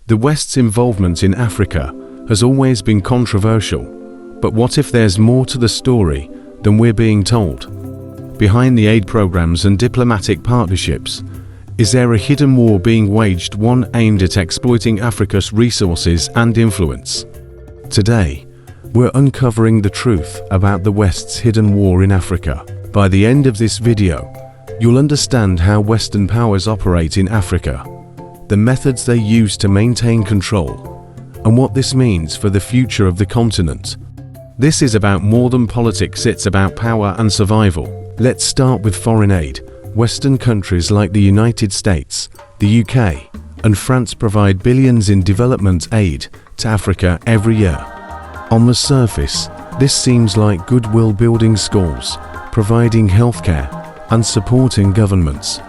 The West's involvement in Africa has always been controversial, but what if there's more to the story than we're being told? Behind the aid programs and diplomatic partnerships, is there a hidden war being waged, one aimed at exploiting Africa's resources and influence? Today, we're uncovering the truth about the West's hidden war in Africa. By the end of this video, you'll understand how Western powers operate in Africa, the methods they use to maintain control, and what this means for the future of the continent. This is about more than politics, it's about power and survival. Let's start with foreign aid. Western countries like the United States, the UK, and France provide billions in development aid to Africa every year. On the surface, this seems like goodwill, building schools, providing healthcare, and supporting governments.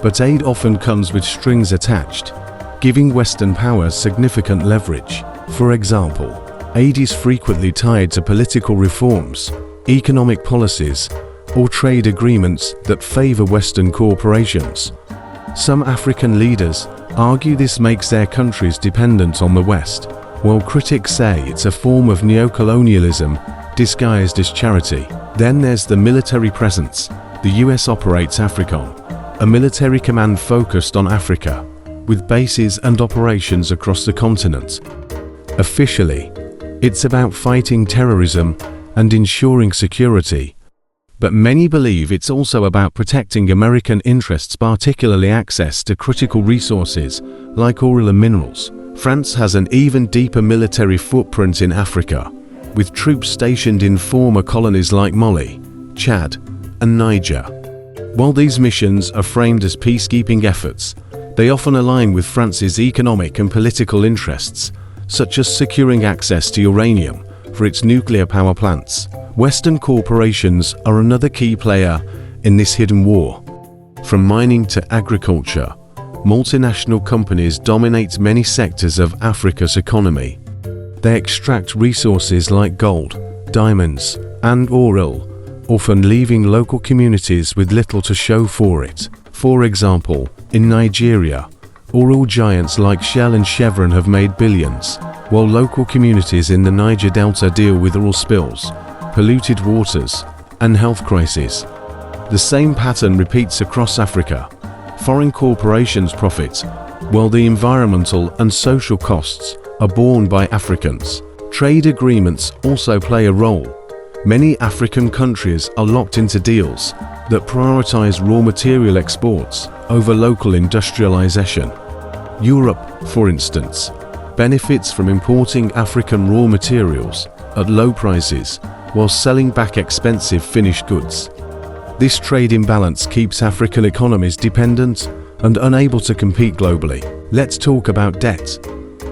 But aid often comes with strings attached, giving Western powers significant leverage. For example, aid is frequently tied to political reforms, economic policies, or trade agreements that favor Western corporations. Some African leaders argue this makes their countries dependent on the West, while critics say it's a form of neocolonialism disguised as charity. Then there's the military presence. The US operates AFRICOM, a military command focused on Africa, with bases and operations across the continent. Officially, it's about fighting terrorism and ensuring security. But many believe it's also about protecting American interests, particularly access to critical resources like oil and minerals. France has an even deeper military footprint in Africa, with troops stationed in former colonies like Mali, Chad, and Niger. While these missions are framed as peacekeeping efforts, they often align with France's economic and political interests, such as securing access to uranium for its nuclear power plants. Western corporations are another key player in this hidden war. From mining to agriculture, multinational companies dominate many sectors of Africa's economy. They extract resources like gold, diamonds, and oil, often leaving local communities with little to show for it. For example, in Nigeria, oil giants like Shell and Chevron have made billions, while local communities in the Niger Delta deal with oil spills, polluted waters, and health crises. The same pattern repeats across Africa. Foreign corporations profit, while the environmental and social costs are borne by Africans. Trade agreements also play a role. Many African countries are locked into deals that prioritize raw material exports over local industrialization. Europe, for instance, benefits from importing African raw materials at low prices while selling back expensive finished goods. This trade imbalance keeps African economies dependent and unable to compete globally. Let's talk about debt.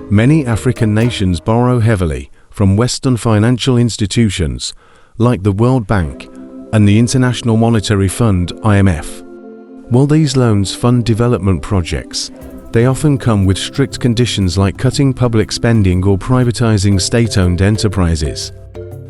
Many African nations borrow heavily from Western financial institutions like the World Bank and the International Monetary Fund (IMF). While these loans fund development projects, they often come with strict conditions like cutting public spending or privatizing state-owned enterprises.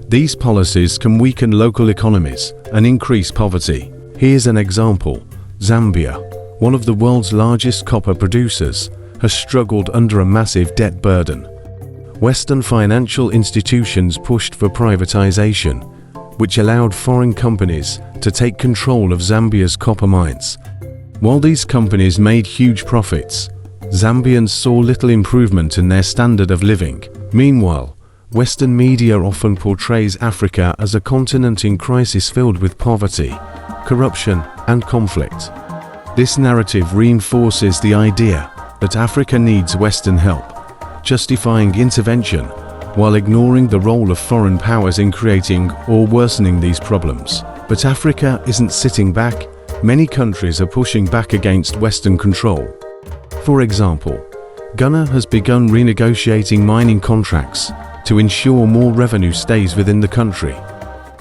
These policies can weaken local economies and increase poverty. Here's an example. Zambia, one of the world's largest copper producers, has struggled under a massive debt burden. Western financial institutions pushed for privatization, which allowed foreign companies to take control of Zambia's copper mines. While these companies made huge profits, Zambians saw little improvement in their standard of living. Meanwhile, Western media often portrays Africa as a continent in crisis filled with poverty, corruption, and conflict. This narrative reinforces the idea that Africa needs Western help, justifying intervention while ignoring the role of foreign powers in creating or worsening these problems. But Africa isn't sitting back. Many countries are pushing back against Western control. For example, Ghana has begun renegotiating mining contracts to ensure more revenue stays within the country.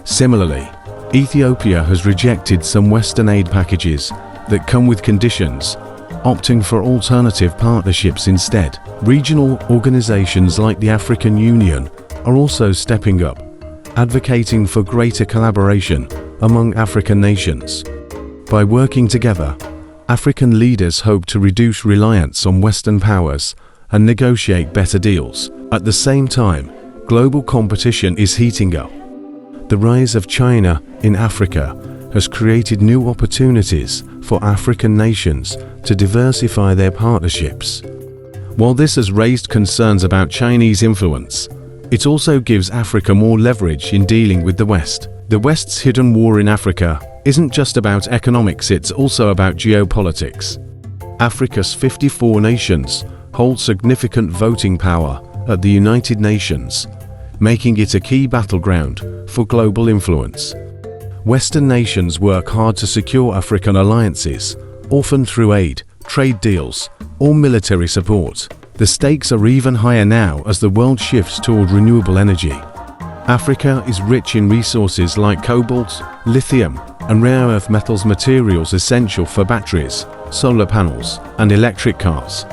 Similarly, Ethiopia has rejected some Western aid packages that come with conditions, opting for alternative partnerships instead. Regional organizations like the African Union are also stepping up, advocating for greater collaboration among African nations. By working together, African leaders hope to reduce reliance on Western powers and negotiate better deals. At the same time, global competition is heating up. The rise of China in Africa has created new opportunities for African nations to diversify their partnerships. While this has raised concerns about Chinese influence, it also gives Africa more leverage in dealing with the West. The West's hidden war in Africa isn't just about economics, it's also about geopolitics. Africa's 54 nations hold significant voting power at the United Nations, making it a key battleground for global influence. Western nations work hard to secure African alliances, often through aid, trade deals, or military support. The stakes are even higher now as the world shifts toward renewable energy. Africa is rich in resources like cobalt, lithium, and rare earth metals, materials essential for batteries, solar panels, and electric cars.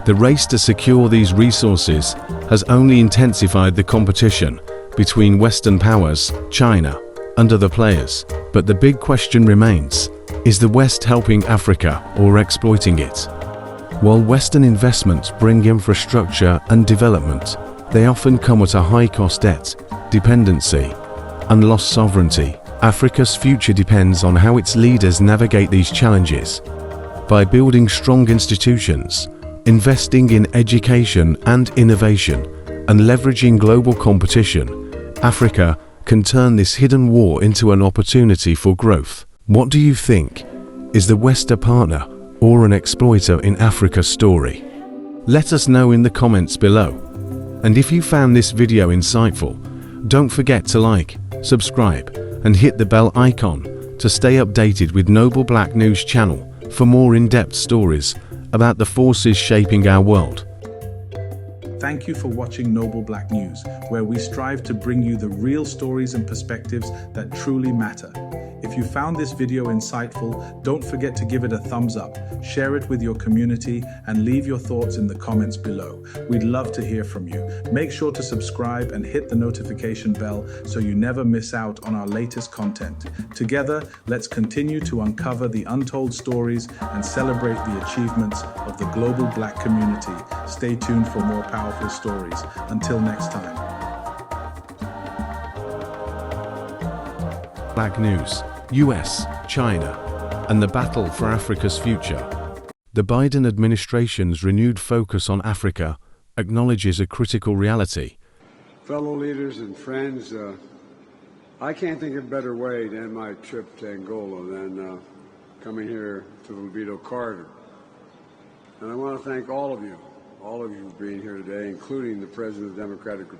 The race to secure these resources has only intensified the competition between Western powers, China, and other players. But the big question remains, is the West helping Africa or exploiting it? While Western investments bring infrastructure and development, they often come at a high-cost debt, dependency, and lost sovereignty. Africa's future depends on how its leaders navigate these challenges. By building strong institutions, investing in education and innovation, and leveraging global competition, Africa can turn this hidden war into an opportunity for growth. What do you think? Is the West a partner or an exploiter in Africa's story? Let us know in the comments below. And if you found this video insightful, don't forget to like, subscribe, and hit the bell icon to stay updated with Noble Black News channel for more in-depth stories about the forces shaping our world. Thank you for watching Noble Black News, where we strive to bring you the real stories and perspectives that truly matter. If you found this video insightful, don't forget to give it a thumbs up, share it with your community, and leave your thoughts in the comments below. We'd love to hear from you. Make sure to subscribe and hit the notification bell so you never miss out on our latest content. Together, let's continue to uncover the untold stories and celebrate the achievements of the global Black community. Stay tuned for more powerful stories. Until next time. Black News, US, China, and the battle for Africa's future. The Biden administration's renewed focus on Africa acknowledges a critical reality. Fellow leaders and friends, I can't think of a better way to end my trip to Angola than coming here to the Libido Corridor. And I want to thank all of you for being here today, including the President of the Democratic Republic.